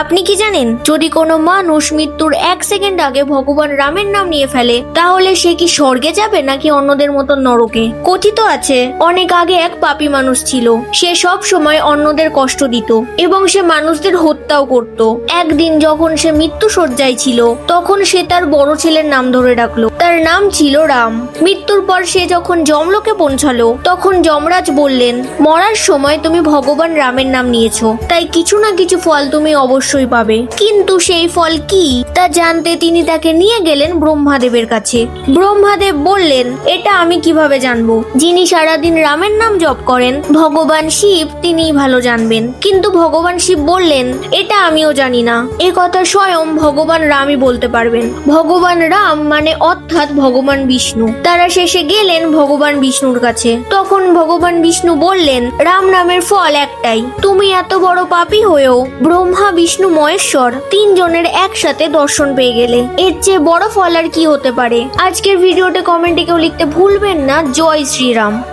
আপনি কি জানেন, যদি কোনো মানুষ মৃত্যুর 1 সেকেন্ড আগে ভগবান রামের নাম নিয়ে ফেলে তাহলে সে কি স্বর্গে যাবে নাকি অন্যদের মতো নরকে? কথিত আছে অনেক আগে এক পাপী মানুষ ছিল। সে সব সময় অন্যদের কষ্ট দিত এবং সে মানুষদের হত্যাও করত। একদিন যখন সে মৃত্যু শয্যায় ছিল তখন সে তার বড় ছেলের নাম ধরে ডাকলো। তার নাম ছিল রাম। মৃত্যুর পর সে যখন যমলোকে পৌঁছালো তখন যমরাজ বললেন, মরার সময় তুমি ভগবান রামের নাম নিয়েছো, তাই কিছু না কিছু ফল তুমি অবশ্যই পাবে। কিন্তু সেই ফল কি তা জানতে তিনি তাকে নিয়ে গেলেন ব্রহ্মাদেবের কাছে। ব্রহ্মাদেব বললেন, এটা আমি কিভাবে জানবো? যিনি সারাদিন রামের নাম জপ করেন ভগবান শিব তিনিই ভালো জানবেন। কিন্তু ভগবান শিব বললেন, এটা আমিও জানি না, এ কথা স্বয়ং ভগবান রামই বলতে পারবেন। ভগবান রাম মানে অর্থাৎ ভগবান বিষ্ণু। তারা শেষে গেলেন ভগবান বিষ্ণুর কাছে। তখন ভগবান বিষ্ণু বললেন, রাম নামের ফল একটাই। তুমি এত বড় পাপী হয়েও ব্রহ্মা বিষ্ণু মহেশ্বর তিনজনের একসাথে দর্শন পেয়ে গেলে, এর চেয়ে বড় ফল আর কি হতে পারে? আজকের ভিডিওতে কমেন্টে কেউ লিখতে ভুলবেন না, জয় শ্রীরাম।